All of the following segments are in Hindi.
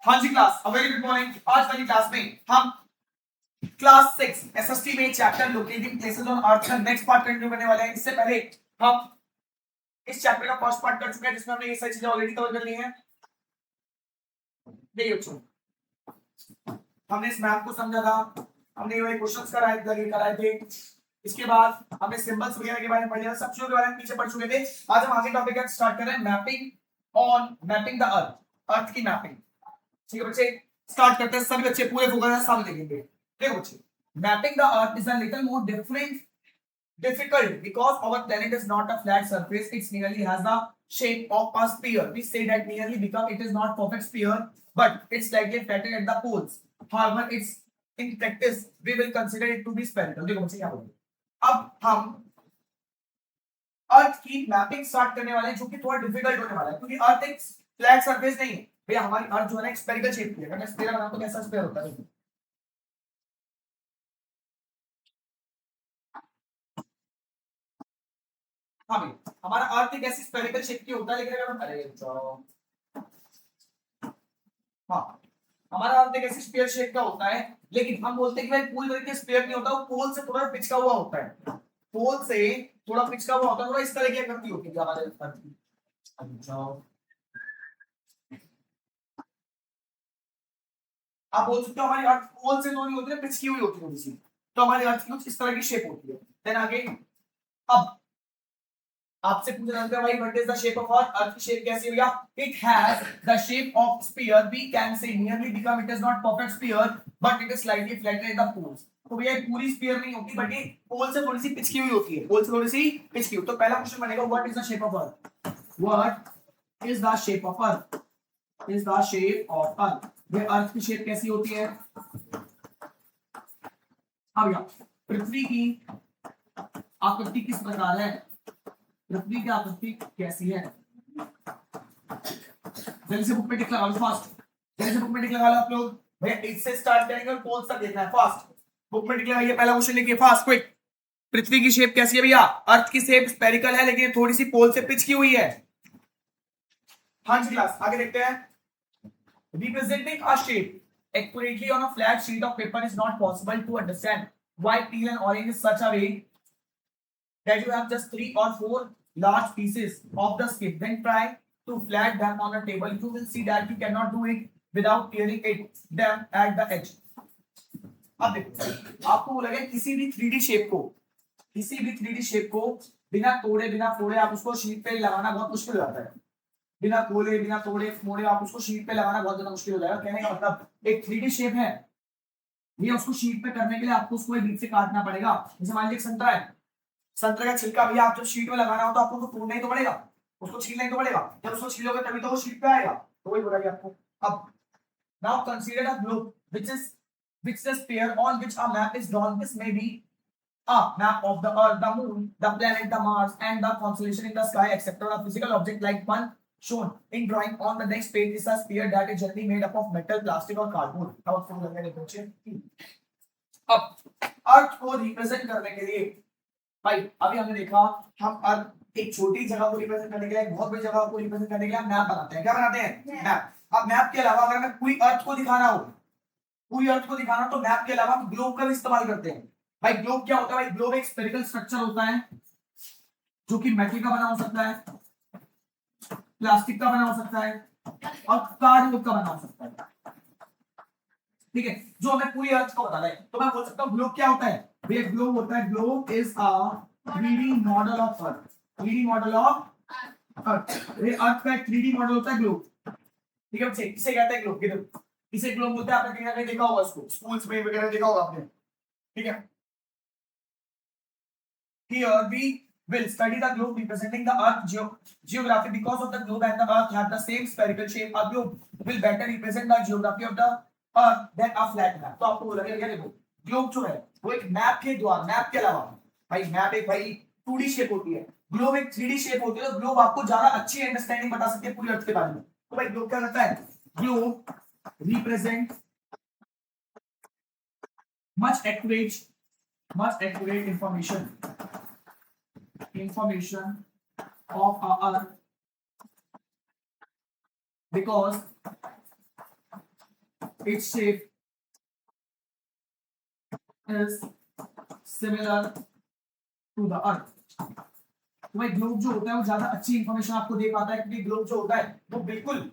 हाँ जी class, a very good morning. आज वाली क्लास में हम क्लास 6 एसएसटी में chapter locating places on earth का नेक्स्ट पार्ट कंटिन्यू करने वाले हैं। इससे पहले हम इस चैप्टर का फर्स्ट पार्ट कर चुके हैं जिसमें हमने ये सारी चीजें ऑलरेडी कवर कर ली हैं। देखिए बच्चों, हमने इस मैप को समझा था, हमने ये वाले क्वेश्चंस कराए थे। इसके बाद हमने सिंबल्स वगैरह के बारे में पढ़ लिया, सब चीजों के बारे में पीछे पढ़ चुके थे। आज हम आगे टॉपिक स्टार्ट कर रहे हैं, मैपिंग द अर्थ, अर्थ की मैपिंग। ठीक है बच्चे, स्टार्ट करते हैं। सभी बच्चे पूरे फोकस से सामने देखेंगे। देखो बच्चे, mapping the earth is a little more difficult because our planet is not a flat surface. It nearly has the shape of a sphere. We say that nearly because it is not perfect sphere, but it's slightly flattened at the poles. However, it's in practice we will consider it to be spherical. देखो बच्चे क्या बोल रहे हैं। अब हम अर्थ की मैपिंग स्टार्ट करने वाले हैं, जो कि थोड़ा डिफिकल्ट होने वाला है क्योंकि अर्थ एक फ्लैट सरफेस नहीं है भैया। हमारी अर्थ जो है ना स्फेरिकल शेप की है। अगर मैं स्फेयर बनाऊं तो कैसा स्फेयर होता है? हाँ भाई, हमारा अर्थ एक ऐसी स्फेरिकल शेप की होता है, लेकिन अगर हम हाँ, हमारा अर्थ एक ऐसी स्फीयर शेप का होता है, लेकिन हम बोलते हैं कि भाई पूरी तरीके से स्फीयर नहीं होता, वो पोल से थोड़ा पिचका हुआ होता है। पोल से थोड़ा पिचका हुआ होता है, थोड़ा इस तरह की आकृति होती है हमारे अर्थ की। आप बोल सकते हो हमारी अर्थ पोल से तो नहीं होती है, पिचकी हुई होती है थोड़ी सी। तो हमारी अर्थ की कुछ इस तरह की शेप होती है। देन आगे अब आपसे पूछा जाता है भाई what is the shape of earth? Earth की शेप कैसी होगी? It has the shape of sphere. We can say nearly because it is not perfect sphere but it is slightly flattened at the poles. तो भैया पूरी स्फीयर नहीं होती, बट ये पोल से थोड़ी सी पिचकी हुई होती है। पोल से थोड़ी सी पिचकी हुई। तो पहला क्वेश्चन बनेगा what is the shape of earth? What is the shape of earth? Is the shape of अर्थ। ये अर्थ की शेप कैसी होती है? अब भैया पृथ्वी की आकृति किस प्रकार है? पृथ्वी की आकृति कैसी है? जल्दी से बुक में टिक लगा लो फास्ट। जल्दी से बुक में टिक लगा लो आप लोग। भैया इससे स्टार्ट करेंगे और पोल्स तक देखना है फास्ट। बुक में टिक लगाइए, पहला क्वेश्चन लिखिए फास्ट क्विक। पृथ्वी की शेप कैसी है भैया? अर्थ की शेप स्फेरिकल है, लेकिन थोड़ी सी पोल से पिच की हुई है। हाँ जी क्लास, आगे देखते हैं। Representing a shape accurately on a flat sheet of paper is not possible to understand why teal and orange is such a way that you have just 3 or 4 large pieces of the skin. Then try to flat them on a table. You will see that you cannot do it without tearing them at the edge. अब देखो, आपको बोला गया किसी भी 3D शेप को बिना फोड़े आप उसको शीट पे लगाना बहुत मुश्किल हो जाता है। बिना खोले बिना तोड़े मोड़े आप उसको शीट पे लगाना बहुत ज्यादा मुश्किल हो जाएगा। कहने का मतलब एक 3D शेप है, ये उसको शीट पे करने के लिए आपको उसको बीच से काटना पड़ेगा। जैसे मान लीजिए संतरा है, संतरे का छिलका भी आप जब शीट में लगाना हो तो आपको उसको तोड़ना ही तो पड़ेगा, उसको छीलना ही तो पड़ेगा। जब उसको छीलोगे तभी तो वो शीट पे आएगा। तो वही बोला गया आपको। अब now consider a globe which is a sphere on which a map is drawn. This may be a map of the earth, the moon, the planet, the Mars, and the constellation in the sky, etc. A physical object like one shown in drawing on the next page is a sphere that is generally made up of metal, plastic, or cardboard. अब अर्थ को रिप्रेजेंट करने के लिए भाई अभी हमने देखा, हम अर्थ एक छोटी जगह को रिप्रेजेंट करने के लिए बहुत बड़ी जगह को रिप्रेजेंट करने के लिए मैप बनाते हैं। क्या बनाते हैं? मैप। अब मैप के अलावा अगर मैं पूरी अर्थ को दिखाना हो, तो मैप के अलावा हम ग्लोब का भी इस्तेमाल करते हैं। भाई ग्लोब क्या होता है? भाई ग्लोब एक स्फेरिकल स्ट्रक्चर होता है जो कि मेटल का बना हो सकता है, प्लास्टिक का बना हो सकता है और कार्डबोर्ड का बना हो सकता है। ठीक है, जो हमें पूरी अर्थ को बताना है। तो मैं बोल सकता हूँ ग्लोब क्या होता है? ये ग्लोब होता है, globe is a 3D model of earth. 3D model of earth, ये अर्थ का एक 3D मॉडल होता है ग्लोब। ठीक है बच्चे, इसे कहते हैं ग्लोब। किधर इसे ग्लोब बोलते हैं? आपने कहीं ना कहीं देखा होगा, इसको स्कूल्स में वगैरह देखा होगा आपने। ठीक है, here we will study the globe representing the earth geography. Because of the globe and the earth have the same spherical shape, a globe will better represent the geography of the earth than a flat map. तो आपको बोला गया देखो ग्लोब जो है वो एक मैप के द्वारा, मैप के अलावा भाई मैप एक भाई 2D शेप होती है, ग्लोब एक 3D शेप होती है। तो ग्लोब आपको ज्यादा अच्छी अंडरस्टैंडिंग बता सकती है पूरी अर्थ के बारे में। तो भाई ग्लोब क्या करता है? Globe represent much accurate information of our earth because its shape is similar to the earth. तो भाई ग्लोब जो होता है वो ज्यादा अच्छी इंफॉर्मेशन आपको दे पाता है, क्योंकि ग्लोब जो होता है वो बिल्कुल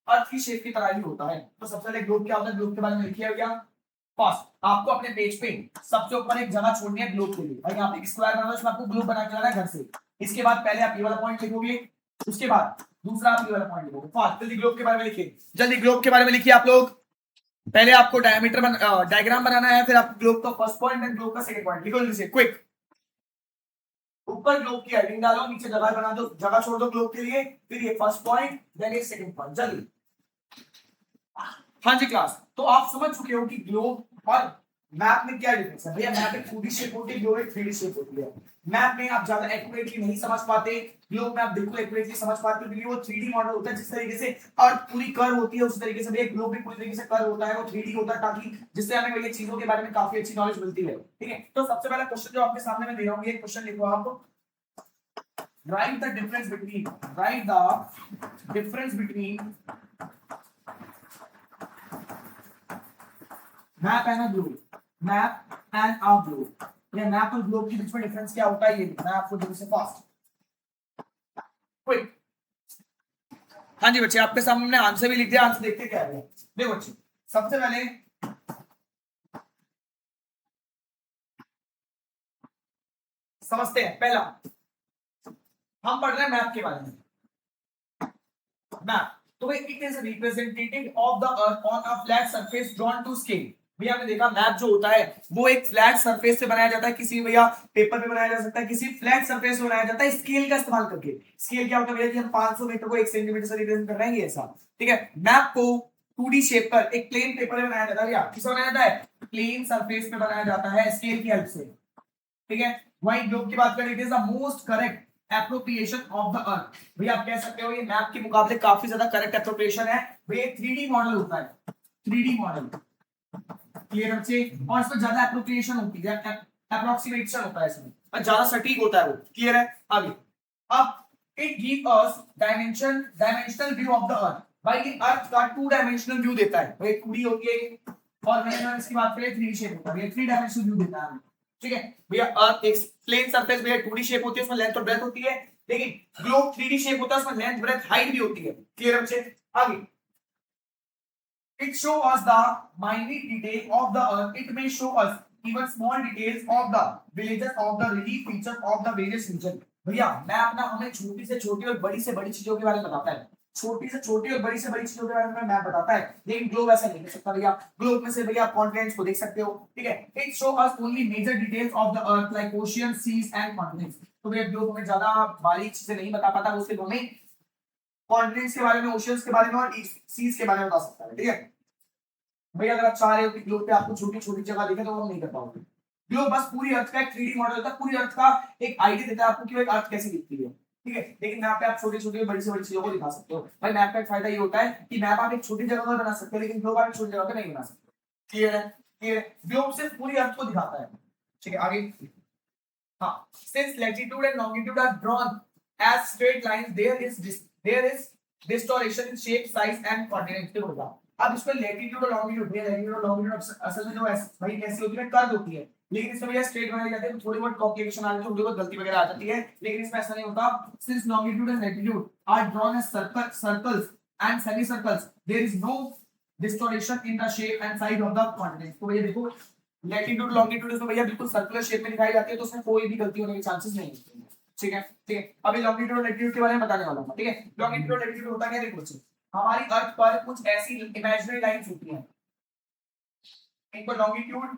अर्थ की शेप की तरह ही होता है। तो सबसे पहले ग्लोब क्या होता है, ग्लोब के बारे में लिखिए भैया। फर्स्ट आपको अपने पेज पे सबसे ऊपर एक जगह छोड़नी है ग्लोब के लिए। भाई यहाँ पे एक स्क्वायर बना है, उसमें आपको ग्लोब बना के लाना है घर से। इसके बाद पहले आप ये वाला पॉइंट लिखोगे, उसके बाद दूसरा आप ये वाला पॉइंट लिखोगे। फास्ट जल्दी ग्लोब के बारे में लिखिए, जल्दी ग्लोब के बारे में लिखिए आप लोग। पहले आपको डायग्राम बनाना है, फिर आप ग्लोब का फर्स्ट पॉइंट एंड ग्लोब का सेकंड पॉइंट लिखो जल्दी से, क्विक। ऊपर ग्लोब की हेडिंग डालो, नीचे जगह बना दो, जगह छोड़ दो ग्लोब के लिए, फिर ये फर्स्ट पॉइंट देन ये सेकंड पॉइंट, जल्दी। हाँ जी क्लास, तो आप समझ चुके हो कि ग्लोब और मैप में क्या डिफरेंस है। भैया मैप एक 2D शेप होती है, ग्लोब एक 3D शेप होती है। मैप में आप ज्यादा एक्यूरेटली नहीं समझ पाते, ग्लोब में आप बिल्कुल एक्यूरेटली समझ पाते हो, क्योंकि वो 3D मॉडल होता है। जिस तरीके से अर्थ पूरी कर्व होती है उस तरीके से भैया ग्लोब भी पूरी तरीके से कर्व होता है, वो 3D होता है, ताकि जिससे हमें भैया चीजों के बारे में काफी अच्छी नॉलेज मिलती है। ठीक है, तो सबसे पहला क्वेश्चन जो आपके सामने मैं दे रहा हूँ, ये क्वेश्चन लिखो आप। Write the difference between map and a globe. Map and a globe. या मैप और ग्लोब के बीच में डिफरेंस क्या होता है, ये मैं आपको जल्दी से फास्ट क्विक। हाँ जी बच्चे, आपके सामने हमने आंसर भी लिख दिया, आंसर देखते क्या है। देखो बच्चे, सबसे पहले समझते हैं। पहला हम पढ़ रहे हैं मैप के बारे में। मैप तो it is representative of the earth on a flat surface drawn to scale. भैया हमने देखा मैप जो होता है वो एक फ्लैट सरफेस से बनाया जाता है, किसी भैया पेपर पे बनाया जा सकता है, किसी फ्लैट सरफेस पे बनाया जाता है स्केल का इस्तेमाल करके। स्केल क्या होता है भैया कि हम 500 मीटर को 1 सेंटीमीटर से रिप्रेजेंट कर रहे हैं, ऐसा। ठीक है, मैप को 2D शेप पर एक प्लेन पेपर में बनाया जाता है भैया। किससे बनाया जाता है, प्लेन सरफेस पे बनाया जाता है स्केल की हेल्प से। ठीक है, वहीं ग्लोब की बात करें, it is the most correct appropriation of the अर्थ। भैया आप कह सकते हो ये मैप के मुकाबले काफी ज्यादा करेक्ट एप्रोप्रिएशन है। भैया 3D मॉडल होता है, 3D मॉडल, क्लियर बच्चे, और इसमें ज्यादा एप्रोप्रिएशन होती है, अप्रोक्सीमेशन होता है इसमें, और ज्यादा सटीक होता है वो। क्लियर है, आगे। अब it give us dimensional view of the अर्थ। भाई ये अर्थ का 2 डायमेंशनल व्यू देता है। भाई 2D होती है, और मैं इसकी बात करें 3D शेप होता है, 3 डायमेंशनल व्यू देता है। ठीक है भैया, अर्थ एक प्लेन सरफेस भैया 2D शेप होती है, उसमें लेंथ और ब्रेथ होती है, लेकिन ग्लोब 3D शेप होता है, उसमें लेंथ ब्रेथ हाइट भी होती है। क्लियर बच्चे, आगे। It show us the minute detail of the earth. It may show us even small details of the villages of the relief features of the various region. भैया मैप ना हमें छोटी से छोटी और बड़ी से बड़ी चीजों के बारे में बताता है, छोटी से छोटी और बड़ी से बड़ी चीजों के बारे में मैप बताता है, लेकिन ग्लोब ऐसा नहीं कर सकता भैया। ग्लोब में से भैया आप कॉन्टिनेंट्स को देख सकते हो। ठीक है, it show us only major details of the earth like ocean, seas and continents. तो भैया ग्लोब हमें ज्यादा बारीक चीजें नहीं बता पाता, वो सिर्फ हमें कॉन्टिनेंट्स के बारे में, ओशियंस के बारे में और सीज के बारे में बता सकता है। ठीक है भैया, अगर आप चाह रहे हो कि ग्लोब पे आपको छोटी छोटी जगह दिखे तो वो नहीं कर पाओगे। ग्लोब बस पूरी अर्थ का एक 3D मॉडल होता है, पूरी अर्थ का एक आइडिया देता है आपको कि एक अर्थ कैसी दिखती है। ठीक है, लेकिन मैप पे आप छोटी छोटी बड़ी से बड़ी चीजों को दिखा सकते हो। भाई मैप का एक फायदा ये होता है कि मैप आप एक छोटी जगह पर बना सकते हो, लेकिन ग्लोब आप एक छोटी जगह पे नहीं बना सकते। क्लियर है, क्लियर है। ग्लोब सिर्फ पूरी अर्थ को दिखाता है। ठीक है, आगे। हाँ, since latitude and longitude are drawn as straight lines, there is distortion in shape, size and coordinates होगा। अब इसमें लैटिट्यूड और लॉन्गिट्यूड है, लैटिट्यूड और लॉन्गिट्यूड असल में जो है भाई कैसी होती है, कर्व होती है, लेकिन इसमें भैया स्ट्रेट बनाए जाते हैं, तो थोड़ी बहुत कॉम्प्लिकेशन आ जाती है, थोड़ी बहुत गलती वगैरह आ जाती है, लेकिन इसमें ऐसा नहीं होता। Since longitude and latitude are drawn as circles and semi circles, there is no distortion in the shape and size of the coordinates. तो ये देखो लैटिट्यूड लॉन्गिट्यूड तो भैया बिल्कुल सर्कुलर शेप में दिखाई जाती है, तो उसमें कोई भी गलती होने के चांसेस नहीं है। ठीक है, ठीक है, अभी लॉन्गिट्यूड और लैटिट्यूड के बारे में बताने वाला हूं। ठीक है, लॉन्गिट्यूड और लैटिट्यूड होता क्या है, देखो बच्चे, हमारी अर्थ पर कुछ ऐसी इमेजिनरी लाइंस होती हैं, इनको लॉन्गिट्यूड,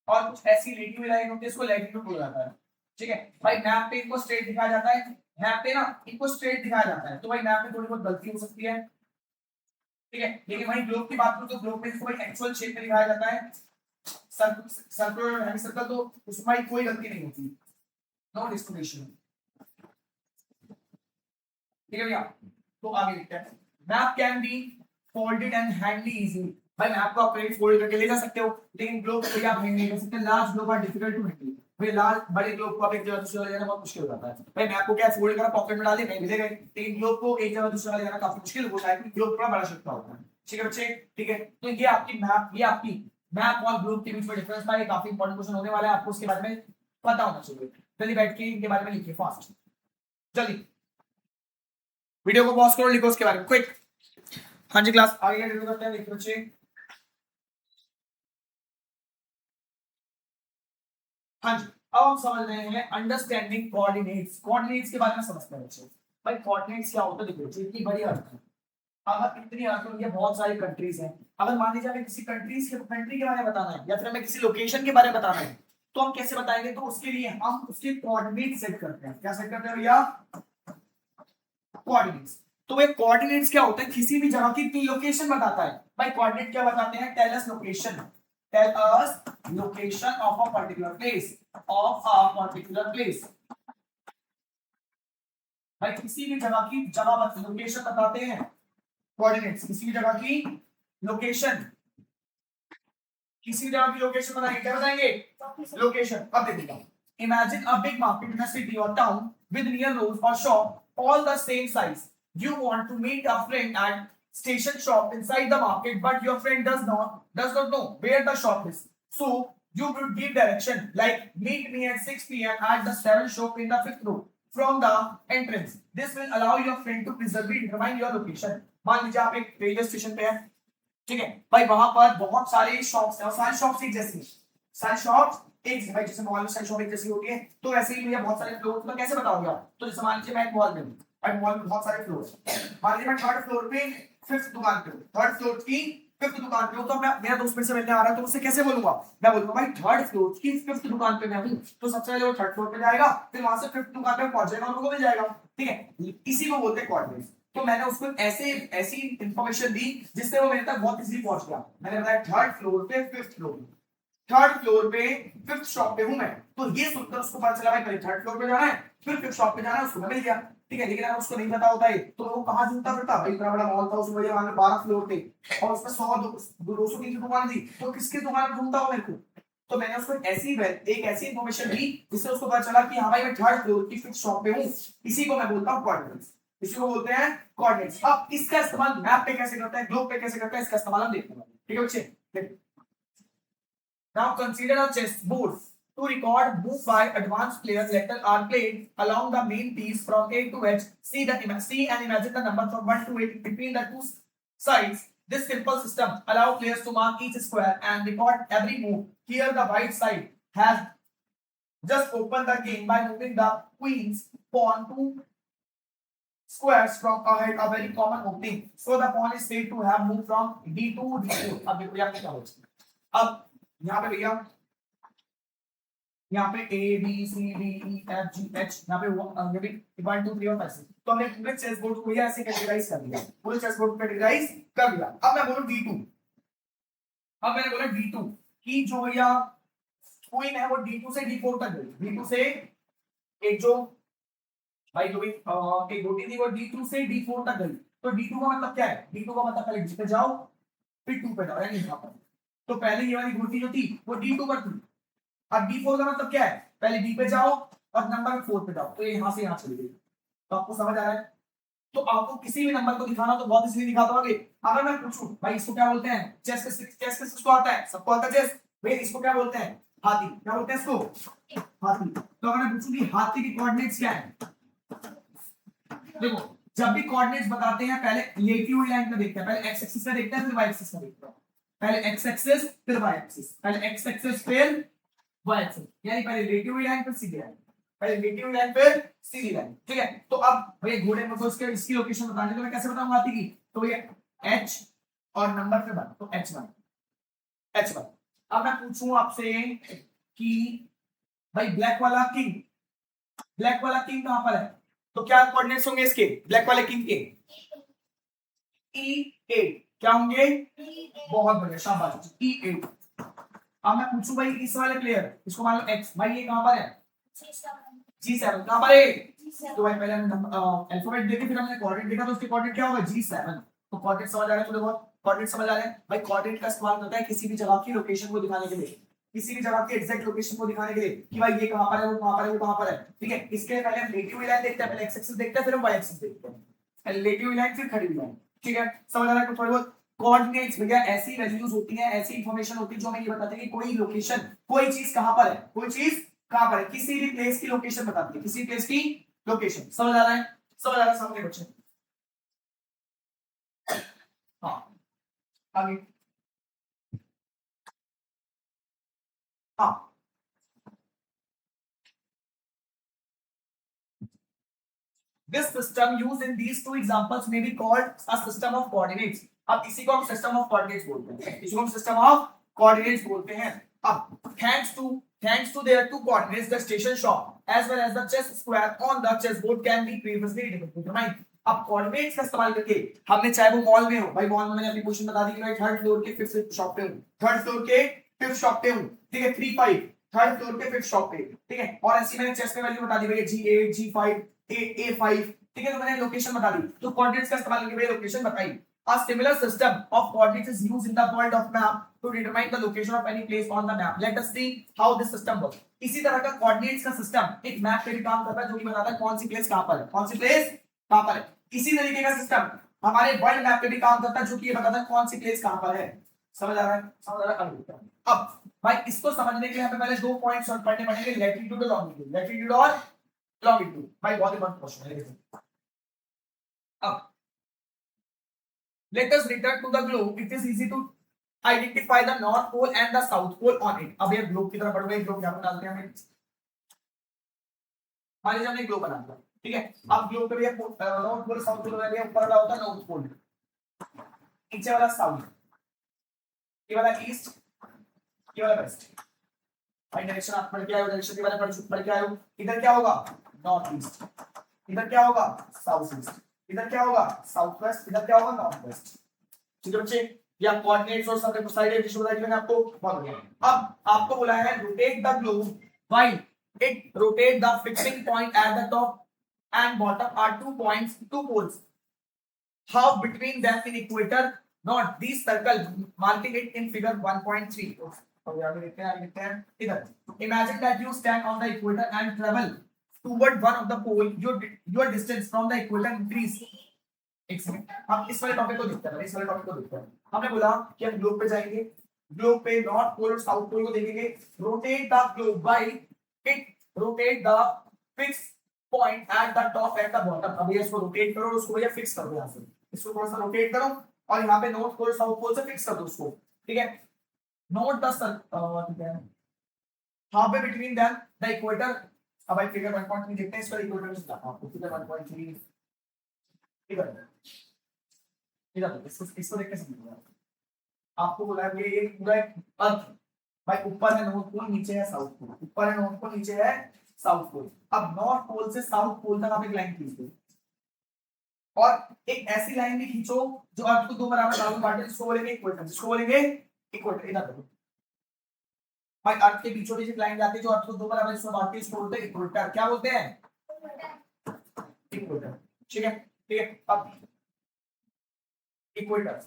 और कुछ ऐसी लैटिट्यूड लाइन होती है, इसको लैटिट्यूड बोला जाता है। ठीक है भाई, मैप पे इनको स्ट्रेट दिखाया जाता है, मैप पे ना इनको स्ट्रेट दिखाया जाता है, तो भाई मैप में थोड़ी बहुत गलती हो सकती है। ठीक है, लेकिन भाई ग्लोब की बात करूं तो ग्लोब में इसको भाई एक्चुअल शेप में दिखाया जाता है, सर्कुलर हेमी सर्कल, तो उसमें भाई कोई गलती नहीं होती, नो डिस्टॉर्शन। ठीक है भैया, तो आगे देखते हैं। Map can be folded and handled easily. भाई मैप को आप फोल्ड करके ले जा सकते हो, लेकिन ग्लोब को आप हैंड नहीं कर सकते, large globe are difficult to handle. भाई लार्ज बड़े ग्लोब को आप एक जगह दूसरी जगह ले जाना बहुत मुश्किल हो जाता है। भाई मैप को क्या फोल्ड करा पॉकेट में डाल दे नहीं मिलेगा, लेकिन ग्लोब को एक जगह दूसरी जगह ले जाना काफी मुश्किल होता है, क्योंकि ग्लोब थोड़ा बड़ा शेप का होता है। ठीक है बच्चे, ठीक है। तो ये आपकी मैप, ये आपकी मैप और ग्रुप के बीच में डिफरेंस था, ये काफी इंपॉर्टेंट क्वेश्चन होने वाला है, आपको उसके बारे में पता होना चाहिए। जल्दी बैठ के इनके बारे में लिखिए फास्ट, जल्दी वीडियो को पॉज करो, लिखो उसके बारे में क्विक। हाँ जी क्लास आगे कंटिन्यू करते हैं, लिखिए बच्चे। हाँ जी, अब हम समझ रहे हैं अंडरस्टैंडिंग कोऑर्डिनेट्स। कोऑर्डिनेट्स के बारे में समझते हैं बच्चे। भाई कोऑर्डिनेट्स क्या होता है, देखो इतनी बड़ी अर्थ है, अगर इतनी अर्थ में बहुत सारी कंट्रीज हैं, अगर मान लीजिए हमें किसी कंट्री के बारे में बताना है या फिर हमें किसी लोकेशन के बारे में बताना है, तो हम कैसे बताएंगे? तो उसके लिए हम उसके कोऑर्डिनेट सेट करते हैं। क्या सेट करते हैं भैया? कोऑर्डिनेट्स। तो ये कोऑर्डिनेट्स क्या होता है? किसी भी जगह की लोकेशन बताता है। भाई कोऑर्डिनेट क्या बताते हैं? Tell us location, tell us location of a particular place, of a particular place. भाई किसी भी जगह की लोकेशन बताते हैं कोऑर्डिनेट्स, किसी भी जगह की लोकेशन, किसी भी जगह की लोकेशन बताएंगे। क्या बताएंगे? लोकेशन। अब देखिएगा, imagine a big market in a city और town with near roads or shop all the same size. You want to meet a friend at station shop inside the market, but your friend does not know where the shop is. So you would give direction like meet me at 6 p.m. at the 7th shop in the 5th row from the entrance. This will allow your friend to preserve determine your location. मान लीजिए आप एक रेलवे स्टेशन पे हैं, ठीक है भाई, वहां पर बहुत सारे शॉप्स हैं और सारी शॉप्स एक जैसी हैं, सारी शॉप्स एक भाई, जैसे मॉल में सारी शॉप एक जैसी होती है, तो ऐसे ही भैया बहुत सारे फ्लोर, तो कैसे बताओगे आप? तो जैसे मान लीजिए मैं एक मॉल में हूं, भाई मॉल में बहुत सारे फ्लोर, मान लीजिए मैं थर्ड फ्लोर पे फिफ्थ दुकान पे हूं, थर्ड फ्लोर की फिफ्थ दुकान पे हूं, तो मैं, मेरा दोस्त मेरे से मिलने आ रहा है, तो उससे कैसे बोलूंगा? मैं बोलूंगा भाई थर्ड फ्लोर की फिफ्थ दुकान पे मैं हूं, तो सबसे पहले वो थर्ड फ्लोर पे जाएगा, फिर वहां से फिफ्थ दुकान पे पहुंचेगा और उनको मिल जाएगा, ठीक है। इसी को बोलते हैं कोऑर्डिनेट्स। तो मैंने उसको ऐसे ऐसी इंफॉर्मेशन दी जिससे वो मेरे तक बहुत इजीली पहुंच गया। मैंने बताया थर्ड फ्लोर पे फिफ्थ फ्लोर, थर्ड फ्लोर पे फिफ्थ शॉप पे हूं मैं, तो ये सुनकर उसको पता चला भाई पहले थर्ड फ्लोर पे जाना है फिर फिफ्थ शॉप पे जाना है, उसको मिल गया, ठीक है। लेकिन अगर उसको नहीं पता होता है तो वो कहां ढूंढता फिरता? भाई इतना बड़ा मॉल था उसमें, भैया वहां 12 फ्लोर थे और उसमें 100 200 की दुकान थी, तो किसकी दुकान ढूंढता हो मेरे को? तो मैंने उसको एक ऐसी इंफॉर्मेशन दी जिससे उसको पता चला कि हाँ भाई मैं थर्ड फ्लोर की फिफ्थ शॉप पे हूँ। इसी को मैं बोलता हूँ कोऑर्डिनेट्स, इसी को बोलते हैं कोऑर्डिनेट्स। अब इसका इस्तेमाल मैप पे कैसे करते हैं, ग्लोब पे कैसे करते हैं, इसका इस्तेमाल हम देखते हैं, ठीक है बच्चे। Now consider a chessboard. To record move by advanced players, letters are played along the main piece from A to H. See and imagine the number from 1 to 8 between the two sides. This simple system allows players to mark each square and record every move. Here the white side has just opened the game by moving the queen's pawn to squares from ahead, a very common opening. So the pawn is said to have moved from D to D4. अब देखो यहाँ पे क्या होगा। अब यहाँ पे भैया, यहाँ पे A B C D E F G H, यहाँ पे 1 2 3 और 5 तो हमने पूरे चेस बोर्ड को ऐसे कैटेगराइज कर दिया, पूरे चेस बोर्ड को कैटेगराइज कर दिया। अब मैं बोलूं D2, अब मैंने बोला D2 की जो भैया क्वीन है वो D2 से D4 तक गई, D2 से एक जो भाई जो भी एक गोटी थी वो D2 से D4 तक गई, तो D2 का मतलब क्या है? D2 का मतलब पहले D पे जाओ फिर 2 पे जाओ, यानी यहाँ पर, तो पहले ये वाली गोटी जो थी वो D2 पर थी। अब D4 का मतलब क्या है? पहले D पे जाओ और नंबर 4 पे जाओ, तो ये यहाँ से यहाँ चली गई। तो आपको समझ आ रहा है? तो आपको किसी भी नंबर को दिखाना तो बहुत इजीली दिखा दोगे। अगर मैं पूछूं भाई इसको क्या बोलते हैं? चेस किसको आता है? सबको आता है चेस। भाई इसको क्या बोलते हैं? हाथी। क्या बोलते हैं इसको? हाथी। तो अगर मैं पूछूं कि हाथी की कोऑर्डिनेट्स क्या है, देखो जब भी कोऑर्डिनेट्स बताते हैं पहले लेटी हुई लाइन पे देखते हैं, पहले एक्स एक्सिस पे देखते हैं फिर वाई एक्सिस पे देखते हैं, पहले एक्स एक्सिस फिर वाई एक्सिस, पहले एक्स एक्सिस फिर वाई एक्सिस, यानी पहले लेटी हुई लाइन फिर सीधी लाइन, पहले लेटी हुई लाइन फिर सीधी लाइन, ठीक है। तो अब भाई घोड़े में उसके इसकी लोकेशन बतानी है तो मैं कैसे बताऊंगा हाथी की? तो ये एच और नंबर पे 1, तो h1 h1। अब मैं पूछूं आपसे कि भाई ब्लैक वाला किंग कहां पर है? तो क्या कोऑर्डिनेट्स होंगे इसके ब्लैक वाले किंग के? E8। क्या होंगे? बहुत बढ़िया, शाबाश, E8। अब मैं पूछूं भाई इस वाले प्लेयर, इसको मान लो x, भाई ये कहां पर है? G7। कहां पर है? तो भाई पहले हमने अल्फाबेट देखे फिर हमने कोऑर्डिनेट देखा, तो उसके कोऑर्डिनेट क्या होगा? G7। तो कोऑर्डिनेट समझ आ रहा है थोड़े बहुत? कोऑर्डिनेट समझ आ रहे हैं भाई? कोऑर्डिनेट का इस्तेमाल करता है किसी भी जगह की लोकेशन को दिखाने के लिए, किसी भी जगह की एग्जैक्ट लोकेशन को दिखाने के लिए कि भाई ये कहां पर है, वो कहां पर है, वो कहां पर है, ठीक है। इसके पहले हम लेटी हुई लाइन देखते हैं, पहले एक्स एक्सिस देखते हैं फिर हम वाई एक्सिस देखते हैं, पहले लेटी हुई लाइन फिर खड़ी हुई लाइन, ठीक है। समझ आ रहा है थोड़ी बहुत? कोऑर्डिनेट्स भैया ऐसी वैल्यूज होती हैं, ऐसी इंफॉर्मेशन होती है जो हमें ये बताती है कि कोई लोकेशन, कोई चीज कहां पर है, कोई चीज कहां पर है, किसी भी प्लेस की लोकेशन बताती है, किसी प्लेस की लोकेशन। समझ आ रहा है? समझ आ रहा है समझ बच्चे? हाँ आगे। हाँ this system used in these two examples may be called a system of coordinates। अब इसी को हम सिस्टम ऑफ कोऑर्डिनेट्स बोलते हैं, इसको हम सिस्टम ऑफ कोऑर्डिनेट्स बोलते हैं। अब thanks to their two coordinates the station shop as well as the chess square on the chessboard can be previously determined। अब कोऑर्डिनेट्स का इस्तेमाल करके हमने, चाहे वो मॉल में हो, भाई मॉल में मैंने अपनी पोजीशन बता दी कि मैं थर्ड फ्लोर के फिफ्थ शॉप पे हूं, थर्ड फ्लोर के फिफ्थ शॉप पे हूं, ठीक है 3-5 थर्ड फ्लोर के फिफ्थ शॉप पे, ठीक है। और ऐसी मैंने चेस में वैल्यू बता दी भाई G8 G5 A5, ठीक है। तो मैंने लोकेशन बता दी, तो कोऑर्डिनेट्स का इस्तेमाल करके मैंने लोकेशन बताई। A similar system of coordinates is used in the world of map to determine the location of any place on the map। Let us see how this system works। इसी तरह का कोऑर्डिनेट्स का सिस्टम एक मैप पे भी काम करता है, जो कि बताता है कौन सी प्लेस कहां पर है, कौन सी प्लेस कहां पर है। इसी तरीके का सिस्टम हमारे वर्ल्ड मैप पे भी काम करता है, जो कि ये बताता है कौन सी प्लेस कहां पर है। समझ आ रहा है? समझ आ रहा है? अब भाई इसको समझने के लिए हमें पहले दो पॉइंट्स और पढ़ने पड़ेंगे, लैटिट्यूड और लॉन्गिट्यूड। लैटिट्यूड और लॉन्गिट्यूड भाई बहुत इंपॉर्टेंट क्वेश्चन है। अब let us return to the globe। it is easy to identify the north pole and the south pole on it। अब ये ग्लोब की तरफ बढ़ ग्लोब क्या बनाते हैं हमें, मान लीजिए हमने ग्लोब बना दिया, ठीक है। अब ग्लोब पे नॉर्थ पोल साउथ पोल है, ऊपर वाला होता है नॉर्थ पोल, नीचे वाला साउथ, ये वाला ईस्ट, ये वाला वेस्ट। भाई डायरेक्शन आप पढ़ के आए हो, डायरेक्शन के बारे में पढ़ के आए हो। इधर क्या होगा? नॉर्थ ईस्ट, इधर क्या होगा? साउथ ईस्ट, इधर क्या होगा? साउथ वेस्ट, इधर क्या होगा? North west. ठीक है बच्चे, या कोऑर्डिनेट्स और सब साइड एडिशन बताई मैंने आपको, बहुत बढ़िया। अब आपको बोला है rotate the globe while it rotate the fixing point at the top and bottom are 2 points, 2 poles, half between them in equator not these circle marking it in figure 1.3। और आगे देखते हैं इधर। imagine that you stand on the equator and travel toward one of the pole, your distance from the equator increase। एक सेकंड, हम इस वाले टॉपिक को देखते हैं, इस वाले टॉपिक को देखते हैं। हमने बोला कि हम ग्लोब पे जाएंगे, ग्लोब पे नॉर्थ पोल और साउथ पोल को देखेंगे। Rotate the globe by it rotate the fix point at the top at the bottom. अब ये इसको रोटेट करो और उसको भैया फिक्स कर दो, यहां से इसको थोड़ा सा रोटेट करो और यहां पे नॉर्थ पोल साउथ पोल से फिक्स कर दो उसको, ठीक है। नोट द ठीक है, half way between them the equator. अब भाई फिगर 1.3 देखते हैं, इसका इक्वेटर से बताता हूं आपको। फिगर 1.3 इधर इधर इसको देख के समझिए। आपको बोला है ये एक पूरा अर्थ, भाई ऊपर है नॉर्थ पोल, नीचे है साउथ पोल, ऊपर है नॉर्थ पोल, नीचे है साउथ पोल। अब नॉर्थ पोल से साउथ पोल तक आप एक लाइन खींच दो और एक ऐसी लाइन भी खींचो जो अर्थ को दो बराबर भागों में बांटे, जिसको बोलेंगे इक्वेटर, जिसको बोलेंगे इक्वेटर। इधर देखो भाई, अर्थ के बीचों बीच एक लाइन जाती है जो अर्थ को दो बराबर हिस्सों में बांटती है, इसको बोलते हैं इक्वेटर। क्या बोलते हैं? इक्वेटर। ठीक है ठीक है। अब इक्वेटर,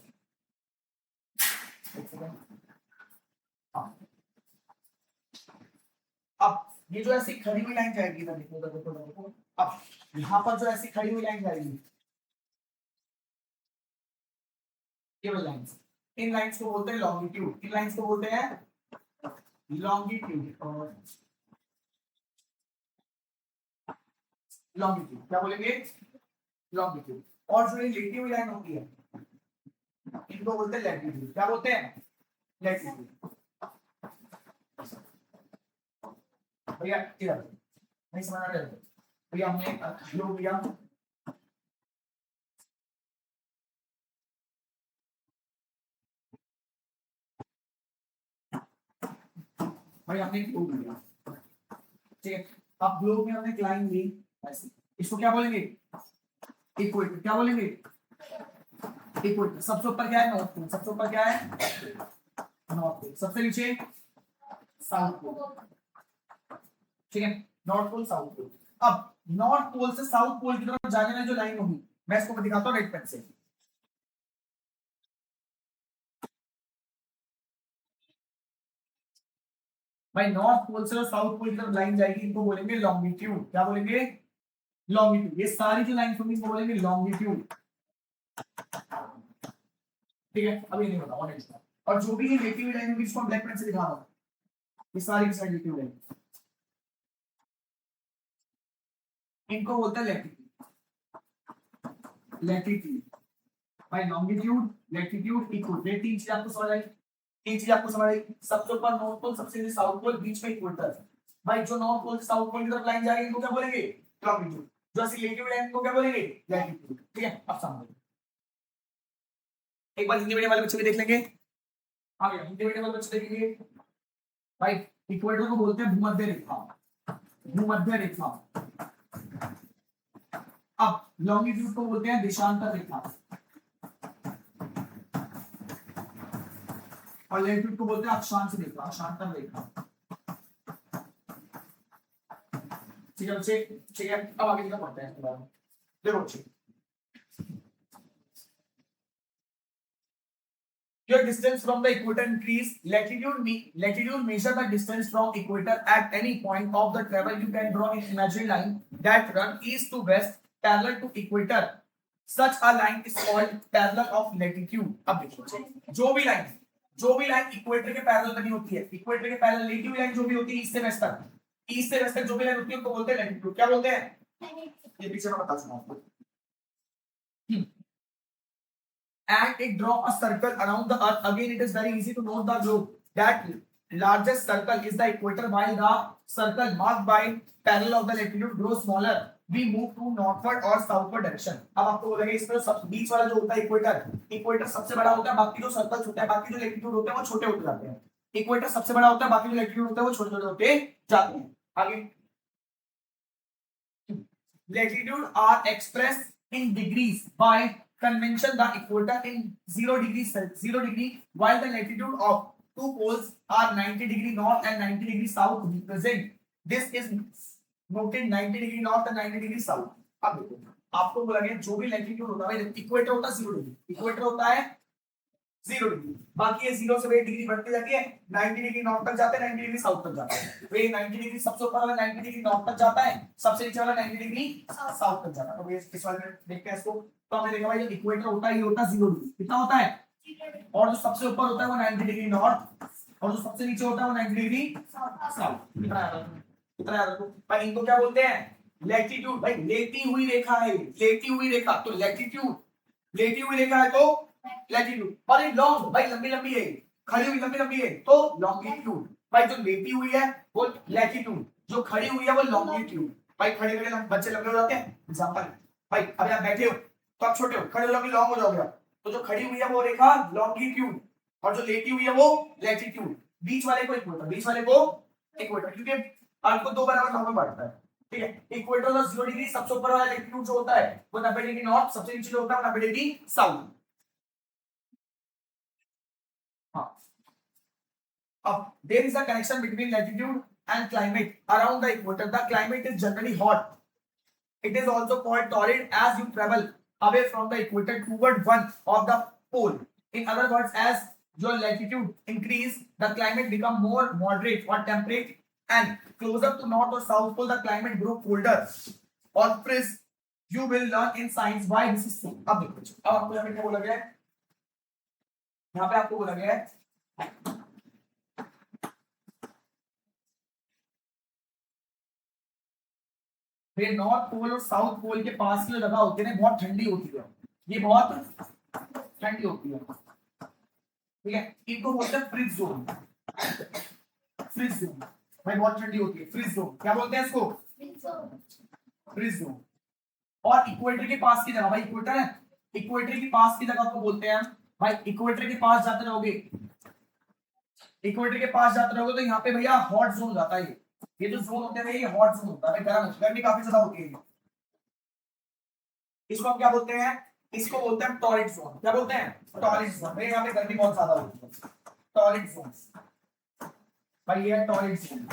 अब ये जो ऐसी खड़ी हुई लाइन जाएगी, इधर देखो इधर देखो देखो। अब यहां पर जो ऐसी खड़ी हुई लाइन जाएगी, ये वाली लाइंस, इन लाइंस को बोलते हैं लॉन्गिट्यूड। इन लाइंस को बोलते हैं लॉन्गिट्यूड। और लॉन्गिट्यूड क्या बोलेंगे? लॉन्गिट्यूड। और जो ये लेटी हुई लाइन होती है इनको बोलते हैं लैटिट्यूड। क्या बोलते हैं? लैटिट्यूड। भैया इधर नहीं समझ आ रहा है भैया, हमने जो भैया भाई हमने ग्लोब लिया, ठीक है। अब ग्लोब में हमने एक लाइन ली ऐसे, इसको क्या बोलेंगे? इक्वेटर। क्या बोलेंगे? इक्वेटर। सबसे ऊपर क्या है? North pole. सबसे ऊपर क्या है? North pole. सबसे नीचे साउथ पोल, ठीक है। North pole south pole. अब नॉर्थ पोल से साउथ पोल की तरफ जाने में जो लाइन होगी, मैं इसको दिखाता हूँ रेड पेन से। भाई नॉर्थ पोल से साउथ पोल की तरफ लाइन जाएगी, इनको बोलेंगे लॉन्गिट्यूड। क्या बोलेंगे? लॉन्गिट्यूड। ये सारी जो लाइन होंगी इनको बोलेंगे लॉन्गिट्यूड। ठीक है, अभी नहीं बताऊंगा नेक्स्ट। और जो भी ये नेगेटिव लाइन होगी इसको ब्लैक पेन से दिखा रहा हूं, ये सारी की सारी नेगेटिव लाइन, इनको बोलते हैं लैटिट्यूड। लैटिट्यूड भाई, लॉन्गिट्यूड, लैटिट्यूड, इक्वेटर, ये तीन चीज आपको समझ आई, तीन चीज आपको समझ आई। सबसे ऊपर नॉर्थ पोल, सबसे नीचे साउथ पोल, बीच में इक्वेटर। भाई जो नॉर्थ पोल से साउथ पोल की तरफ लाइन जा रही है इनको क्या बोलेंगे, लॉन्गिट्यूड। जो ऐसी नेगेटिव लाइन को क्या बोलेंगे, लैटिट्यूड। ठीक है, अब समझो, एक बार हिंदी मीडियम वाले बच्चे भी देख लेंगे। आ गया, हिंदी मीडियम वाले बच्चे देखेंगे। भाई इक्वेटर को बोलते हैं भूमध्य रेखा, भूमध्य रेखा। अब लॉन्गिट्यूड को बोलते हैं देशांतर रेखा, और लैटिट्यूड को बोलते हैं अक्षांश रेखा, अक्षांतर रेखा। ठीक है बच्चे, ठीक है, अब आगे क्या पढ़ते हैं इसके बारे में। देखो बच्चे, your distance from the equator increase, latitude measure the distance from equator at any point of the travel. You can draw an imaginary line that run east to west parallel to equator. Such a line is called parallel of latitude. अब देखो, जो भी लाइन इक्वेटर के पैरेलल बनी होती है, इक्वेटर के पैरेलल latitude लाइन जो भी होती है ईस्ट से वेस्ट तक, ईस्ट से वेस्ट तक जो भी लाइन होती है उसको बोलते हैं लैटिट्यूड। क्या बोलते हैं, ये पीछे मैं बता दूंगा आपको। And it draw a circle around the earth. Again, it is very easy to note the globe that largest circle is the equator, while the circle marked by parallel of the latitude grows smaller. We move to northward or southward direction. अब आपको बोलेंगे इसमें सब बीच वाला जो होता है इक्वेटर, इक्वेटर सबसे बड़ा होता है, बाकी जो सर्कल होता है, बाकी जो लैटिट्यूड होते हैं वो छोटे होते जाते हैं। इक्वेटर सबसे बड़ा होता है, बाकी जो लैटिट्यूड होता है वो छोटे छोटे होते जाते हैं। आगे, latitude are expressed in degrees by convention. The equator in 0 degree, while the latitude of two poles are 90 degree north and 90 degree south represent. This is noted 90 degree north and 90 degree south. अब देखो, आपको बोला गया जो भी लैटिट्यूड होता है, इक्वेटर होता है 0 डिग्री, इक्वेटर होता है 0 डिग्री, बाकी ये 0 से 8 डिग्री बढ़ती जाती है, 90 डिग्री नॉर्थ तक जाते हैं, 90 डिग्री साउथ तक जाते हैं। वे 90 डिग्री सबसे ऊपर वाला 90 डिग्री नॉर्थ तक जाता है, सबसे नीचे वाला 90 डिग्री साउथ तक जाता है। तो ये इस वाले में देखते हैं इसको। तो हमने देखा भाई, इक्वेटर होता है, ये होता है 0 डिग्री, कितना होता है, और जो सबसे ऊपर होता है वो 90 डिग्री नॉर्थ, और जो सबसे नीचे होता है वो 90 डिग्री साउथ। कितना याद रखो, कितना याद रखो भाई। इनको क्या बोलते हैं, लैटिट्यूड। भाई लेटी हुई रेखा है, लेटी हुई रेखा तो लैटिट्यूड, लेटी हुई रेखा है तो लैटिट्यूड। और ये लॉन्ग, भाई लंबी लंबी है, खड़ी हुई लंबी लंबी है तो लॉन्गिट्यूड। भाई जो लेटी हुई है वो लैटिट्यूड, जो खड़ी हुई है वो लॉन्गिट्यूड। भाई खड़े खड़े बच्चे लंबे हो जाते हैं, एग्जांपल भाई अभी आप बैठे हो तो आप छोटे हो, खड़े हो जाओगे लॉन्ग हो जाओगे आप, तो जो खड़ी हुई है वो रेखा लॉन्गिट्यूड, और जो लेटी हुई है वो लैटिट्यूड। बीच वाले को इक्वेटर, बीच वाले को इक्वेटर, क्योंकि अर्थ को दो बराबर भागों में बांटता है। ठीक है, इक्वेटर का 0 डिग्री, सबसे ऊपर वाला लैटिट्यूड जो होता है वो 90 डिग्री नॉर्थ, सबसे नीचे जो होता है 90 degree south. There is a connection between latitude and climate around the equator. The climate is generally hot. It is also called torrid as you travel away from the equator toward one of the pole. In other words, as your latitude increase, the climate become more moderate or temperate, and closer to north or south pole, the climate grow colder or freeze. You will learn in science why this is so. अब देखो, अब आपको यहाँ पे क्या बोला गया है, यहाँ पे आपको बोला गया है ये नॉर्थ पोल और साउथ पोल के पास की जो जगह होती है ना, बहुत ठंडी होती है, ये बहुत ठंडी होती है। ठीक है, इनको बोलते हैं फ्रीज जोन, फ्रीज जोन। भाई बहुत ठंडी होती है, फ्रीज जोन। क्या बोलते हैं इसको, फ्रीज जोन। और इक्वेटर के पास की जगह, भाई इक्वेटर है, इक्वेटर के पास की जगह को बोलते हैं भाई, इक्वेटर के पास जाते रहोगे, इक्वेटर के पास जाते रहोगे तो यहाँ पे भैया हॉट जोन जाता है। ये जो जोन होते हैं ये हॉट जोन होता है, गर्मी काफी ज्यादा होती है। इसको हम क्या बोलते हैं, इसको बोलते हैं टॉरिड जोन। क्या बोलते हैं, टॉरिड जोन। यहाँ पे गर्मी बहुत ज्यादा होती है, टॉरिड जोन। भाई ये है टॉरिड जोन,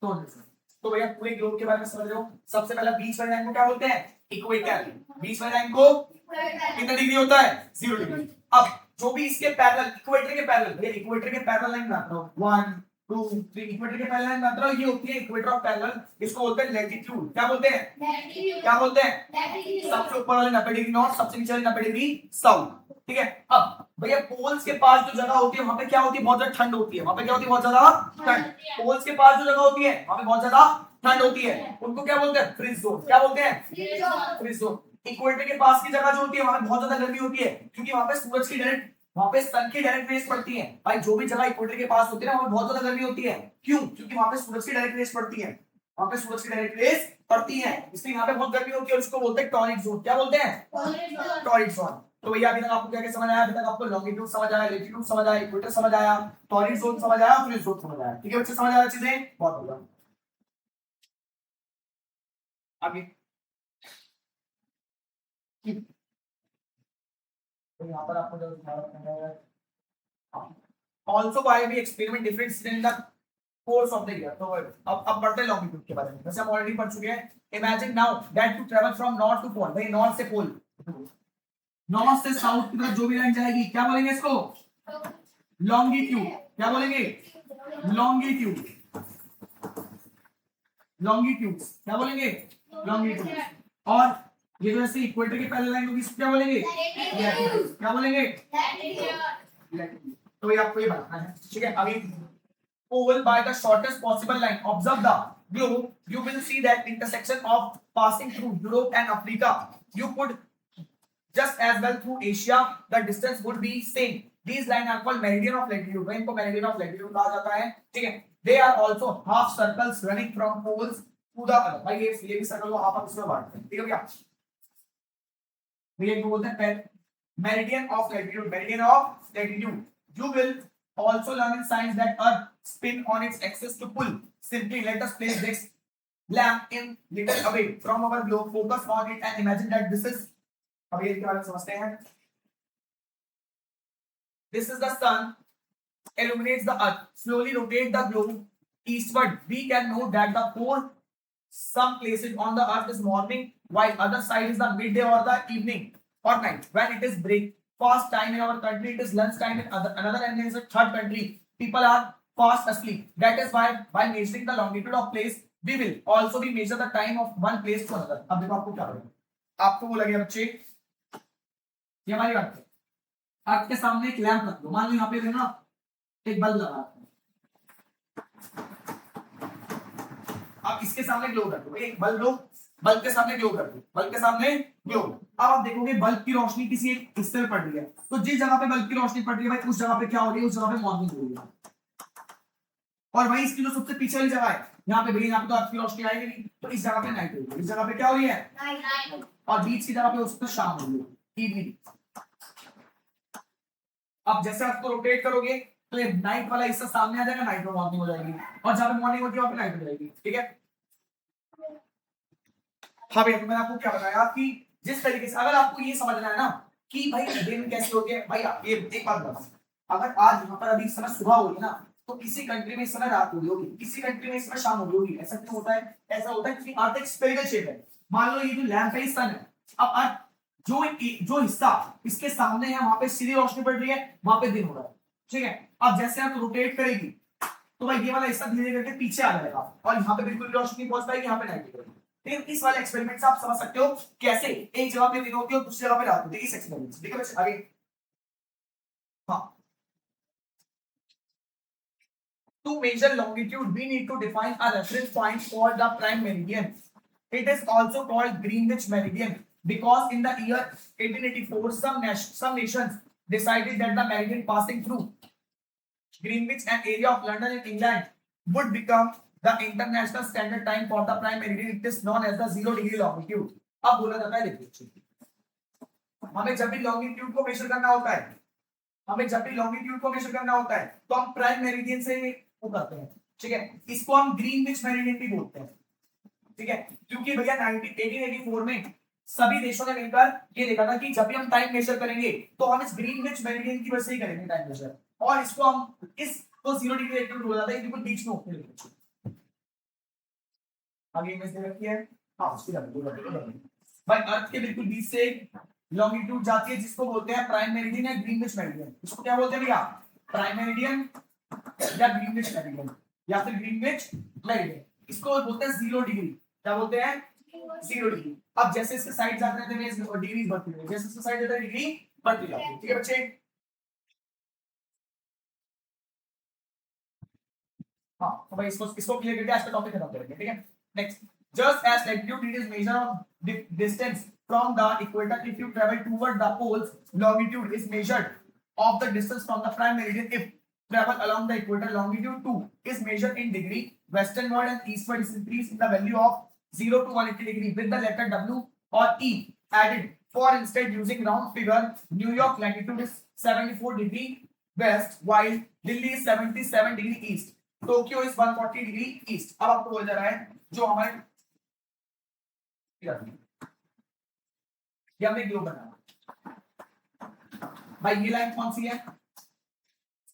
टॉरिड जोन। तो भैया पूरे ग्लोब के बारे में समझ रहे हो। सबसे पहला बीच वाले लाइन को क्या बोलते हैं, इक्वेटर। बीच वाले लाइन को कितना डिग्री होता है, 0 डिग्री। अब जो भी इसके पैरेलल, इक्वेटर के पैरेलल, ये इक्वेटर के पैरेलल लाइन बनाता हूं, 1 टू थ्री इक्वेटर के पैरेलल मतलब ये होती है इक्वेटर ऑफ पैरेलल, इसको बोलते हैं लैटिट्यूड। क्या बोलते हैं? क्या बोलते हैं? सबसे ऊपर वाले 90 डिग्री नॉर्थ, सबसे नीचे वाले 90 डिग्री साउथ। ठीक है, अब भैया पोल्स के पास जो जगह होती है वहां पे क्या होती है? बहुत ज्यादा ठंड होती है। वहां पे क्या होती है? बहुत ज्यादा ठंड। पोल्स के पास जो जगह होती है वहां पे बहुत ज्यादा ठंड होती है, उनको क्या बोलते हैं? Freeze zone. क्या बोलते हैं? Freeze zone. इक्वेटर के पास की जगह जो होती है वहां पे बहुत ज्यादा गर्मी होती है, क्योंकि वहां पे सूरज की डायरेक्ट, वहां पे सन की डायरेक्ट रेस पड़ती है। भाई जो भी जगह इक्वेटर के पास होती है ना वहां पे बहुत ज्यादा गर्मी होती है। क्यों? क्योंकि वहां पे सूरज की डायरेक्ट रेस पड़ती है। वहां पे सूरज की डायरेक्ट रेस पड़ती है, इसलिए यहाँ पे बहुत गर्मी होती है और उसको बोलते हैं टॉरिड जोन। क्या बोलते हैं? Torrid zone. तो भैया अभी तक आपको क्या क्या समझ आया? अभी तक आपको लॉन्गिट्यूड समझ आया, लैटिट्यूड समझ आया, इक्वेटर समझ आया, टॉरिड जोन समझ आया, फ्रीज जोन समझ आया। ठीक है बच्चे, समझ आया चीजें? बहुत बढ़िया। आगे तो यहाँ पर आपको जो also why we experiment difference in the course of the year। तो अब बढ़ते हैं लॉन्गिट्यूड के बारे में, वैसे हम ऑलरेडी पढ़ चुके हैं। Imagine now that you travel from north to pole. भाई नॉर्थ से पोल, नॉर्थ से साउथ की तरफ जो भी लाइन जाएगी क्या बोलेंगे इसको? लॉन्गिट्यूड। क्या बोलेंगे? लॉन्गिट्यूड। लॉन्गिट्यूड क्या बोलेंगे? लॉन्गिट्यूड। और ये जो ऐसे इक्वेटर की पैरेलल लाइन होगी इसको क्या बोलेंगे? लैटिट्यूड। क्या बोलेंगे? लैटिट्यूड। तो ये आपको ये बताना है। ठीक है, अभी oval by the shortest possible line. Observe the globe. You will see that intersection of passing through Europe and Africa. You could just as well through Asia. The distance would be same. These lines are called meridian of latitude. वह इनको meridian of latitude कहा जाता है। ठीक है, they are also half circles running from poles to the other। भाई ये भी सर्कल को हाफ आप इसमें बांटते हैं। ठीक है भैया, भैया इनको बोलते हैं meridian of latitude। meridian of latitude. You will also learn in science that Earth spin on its axis to pull. Simply let us place this lamp in little away from our globe. Focus on it and imagine that this is, अब ये इसके बारे में समझते हैं। This is the sun, illuminates the Earth. Slowly rotate the globe eastward. We can note that the pole, some places on the Earth is morning, while other side is the midday or the evening or night. When it is breakfast time in our country, it is lunch time in another, and there is a third country. People are fast asleep. That is why by measuring the longitude of place, we will also be measure the time of one place to another। अब देखो आपको क्या करेगा। आपको बोला गया बच्चे, ये हमारी बात है, आपके सामने एक लैंप रख दो। मान लो यहाँ पे ना एक बल्ब लगा है, आप इसके सामने ग्लो कर दो। एक बल्ब लो, बल्ब के सामने ग्लो कर दो, बल्ब के सामने ग्लो। अब आप देखोगे बल्ब की रोशनी किसी एक हिस्से में पड़ रही है, तो जिस जगह पे बल्ब की रोशनी पड़ रही है भाई उस जगह पे क्या हो रही है? उस जगह पे मॉर्निंग हो रही है। और भाई इसकी जो सबसे पीछे वाली जगह है यहाँ पे भाई, यहाँ पे तो आपकी रोशनी आएगी नहीं, तो इस जगह पे नाइट होगी। इस जगह पे क्या हो रही है? नाइट। और बीच की जगह पे उसको शाम हो रही है, इवनिंग। अब जैसे आपको रोटेट करोगे तो ये नाइट वाला हिस्सा सामने आ जाएगा, नाइट में मॉर्निंग हो जाएगी, और जहां पे मॉर्निंग होती है वहां पे नाइट हो जाएगी। ठीक है, हाँ भैया, तो मैंने आपको क्या बताया कि जिस तरीके से अगर आपको ये समझना है ना कि भाई दिन कैसे होती है, भाई आप ये एक बात बताओ, अगर आज यहाँ पर अभी इस समय सुबह हो रही है ना, तो किसी कंट्री में इस समय रात हो रही होगी, किसी कंट्री में इस समय शाम हो रही होगी। ऐसा क्यों होता है? ऐसा होता है क्योंकि अर्थ एक स्फेरिकल शेप है। मान लो ये जो लैंप है ये सन है, अब अर्थ जो हिस्सा इसके सामने है वहां पे सीधी रोशनी पड़ रही है, वहां पे दिन हो रहा है। ठीक है, अब जैसे आप रोटेट करेगी तो भाई ये वाला हिस्सा धीरे धीरे करके पीछे आ जाएगा और यहाँ पे बिल्कुल रोशनी नहीं पहुंच पाएगी, यहाँ पे नाइट होगी। लेकिन इस वाले एक्सपेरिमेंट से आप समझ सकते हो कैसे एक जगह पे दिन होती है और दूसरी जगह पे रात होती है, इस एक्सपेरिमेंट से। ठीक है बच्चे, आगे हाँ। To measure longitude, we need to define a reference point called the prime meridian. It is also called Greenwich meridian because in the year 1884, some nations decided that the meridian passing through Greenwich, an area of London in England, would become the international standard time for the prime meridian. It is known as the 0 degree longitude. अब बोला जाता है, देखिए हमें जब भी लॉन्गिट्यूड को मेजर करना होता है, हमें जब भी लॉन्गिट्यूड को मेजर करना होता है तो हम प्राइम मेरिडियन से वो करते हैं। ठीक है, इसको हम ग्रीनविच मेरिडियन भी बोलते हैं। ठीक है, क्योंकि भैया 1884 में सभी देशों ने मिलकर ये देखा था कि जब भी हम टाइम मेजर करेंगे तो हम इस ग्रीनविच मेरिडियन की वजह से ही करेंगे टाइम मेजर, और इसको हम इसको 0 डिग्री लेटिट्यूड बोला जाता है, बिल्कुल बीच में होते हैं। आगे इमेज दे रखी है, हां उसकी भाई अर्थ के बिल्कुल बीच से लॉन्गिट्यूड जाती है जिसको बोलते हैं प्राइम मेरिडियन या ग्रीनविच मेरिडियन। इसको क्या बोलते हैं भैया? प्राइम मेरिडियन या ग्रीनविच मेरिडियन या फिर ग्रीनविच मेरिडियन, इसको बोलते हैं 0 डिग्री। क्या बोलते हैं? 0 डिग्री। अब जैसे इसके साइड जाते रहते हैं डिग्री बढ़ती है, जैसे इसके साइड जाता है डिग्री बढ़ती जाती है। ठीक है बच्चे? हाँ तो भाई इसको क्लियर करके आज का टॉपिक खत्म करेंगे। ठीक है, next, just as latitude it is measure of distance from the equator, if you travel toward the poles longitude is measured of the distance from the prime meridian if travel along the equator. Longitude 2 is measured in degree. Westernward and eastward is increased in the value of 0 to 180 degree with the letter W or E added. For instead, using round figure, New York latitude is 74 degree west while Delhi is 77 degree east. Tokyo is 140 degree east. अब आपको बोल जा रहा है जो हमारे ये हमने ग्लोब बनाया भाई, ये लाइन कौन सी है?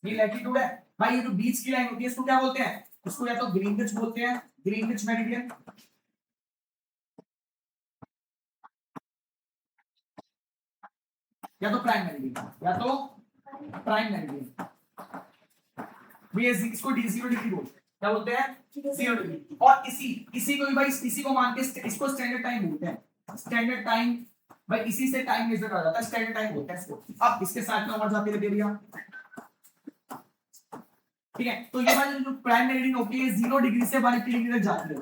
ये लैटिट्यूड है भाई। ये जो बीच की लाइन होती है इसको क्या बोलते हैं? इसको या तो ग्रीनविच बोलते हैं, ग्रीनविच मेरिडियन, या तो प्राइम मेरिडियन, या तो प्राइम मेरिडियन। ये इसको 0 डिग्री बोलते हैं। क्या बोलते हैं? 0 डिग्री। और इसी को भी भाई इसी को मान के इसको स्टैंडर्ड टाइम बोलते हैं। स्टैंडर्ड टाइम भाई इसी से टाइम मेजर हो जाता है, स्टैंडर्ड टाइम बोलते हैं इसको। अब इसके साथ में और जाके दे दिया। ठीक है, तो ये वाली जो प्राइम मेरिडियन होती है 0 डिग्री से 180 डिग्री तक जाती है।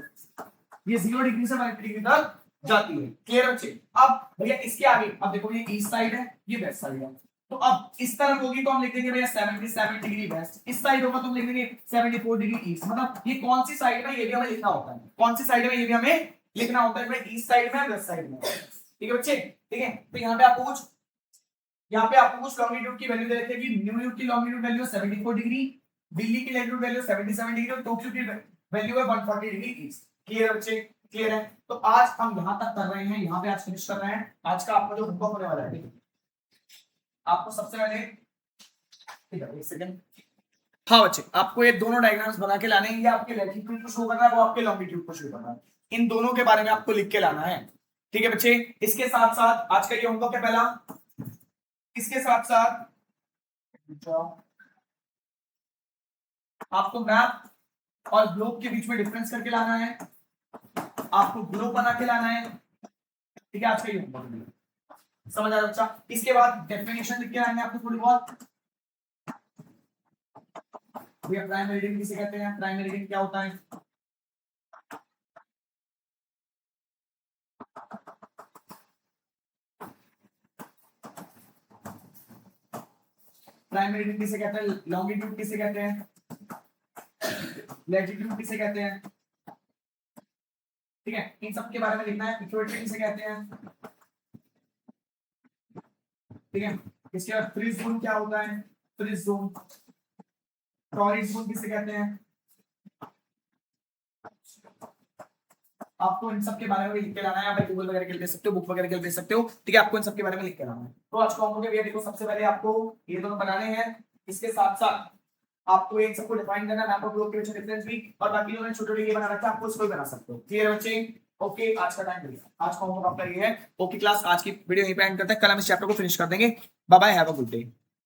ये 0 डिग्री से 180 डिग्री तक जाती है। क्लियर बच्चे? अब भैया इसके आगे अब देखो ये ईस्ट साइड है, ये वेस्ट साइड है। तो अब इस तरफ होगी तो हम लिख देंगे भैया 77 डिग्री वेस्ट, इस साइड होगा तो हम लिख देंगे 74 डिग्री ईस्ट। मतलब ये कौन सी साइड है ये भी हमें लिखना होता है, कौन सी साइड है ये भी हमें लिखना होता है, ईस्ट साइड में वेस्ट साइड में। ठीक है बच्चे? ठीक है, तो यहाँ पे आप पूछ लॉन्गिट्यूड की वैल्यू दे रखे कि न्यूयॉर्क की लॉन्गिट्यूड वैल्यू 74 डिग्री, दिल्ली की लैटिट्यूड वैल्यू 77 डिग्री और टोक्यो की वैल्यू है 140 डिग्री ईस्ट। क्लियर बच्चे? क्लियर है? तो आज हम यहां तक कर रहे हैं, यहां पे आज फिनिश कर रहे हैं। आज का आपका जो होमवर्क होने वाला है, आपको सबसे पहले ठीक है एक सेकंड, हाँ बच्चे आपको ये दोनों डायग्राम्स बना के लाने हैं। ये आपके लैटिट्यूड को शो करना है, वो आपके लॉन्गिट्यूड को शो करना है। इन दोनों के बारे में आपको लिख के लाना है। ठीक है बच्चे? इसके साथ साथ आज का ये होमवर्क है पहला, इसके साथ साथ आपको मैप और ग्लोब के बीच में डिफरेंस करके लाना है, आपको ग्लोब बना के लाना है। ठीक है, आज का ये होमवर्क समझ आया बच्चा? इसके बाद डेफिनेशन लिख के आएंगे आपको थोड़ी बहुत। भैया प्राइम मेरिडियन किसे कहते हैं? प्राइम मेरिडियन क्या होता है? प्राइम मेरिडियन किसे कहते हैं? लॉन्गिट्यूड किसे कहते हैं? लैटिट्यूड किसे कहते हैं? ठीक है, इन सब के बारे में लिखना है। इक्वेटर किसे कहते हैं? ठीक है, इसके बाद फ्रीज जोन क्या होता है? फ्रीज जोन, टॉरिड जोन किसे कहते हैं? आपको इन सब के बारे में लिख के लाना है। आप गूगल वगैरह के लिए दे सकते हो, बुक वगैरह के लिए दे सकते हो। ठीक है, आपको इन सब के बारे में लिख के लाना है। तो आज को भैया देखो, सबसे पहले आपको ये दोनों बनाने हैं, इसके साथ साथ आपको एक सबको डिफाइन करना है, मैप ऑफ ग्लोब के बीच में डिफरेंस भी, और बाकी लोगों ने छोटे ये बना रखा है, आपको इसको भी बना सकते हो। क्लियर बच्चे? ओके, आज का टाइम मिलेगा, आज का होमवर्क आपका ये है। ओके क्लास, आज की वीडियो यहीं पे एंड करते हैं, कल हम इस चैप्टर को फिनिश कर देंगे। Bye bye, have a good day.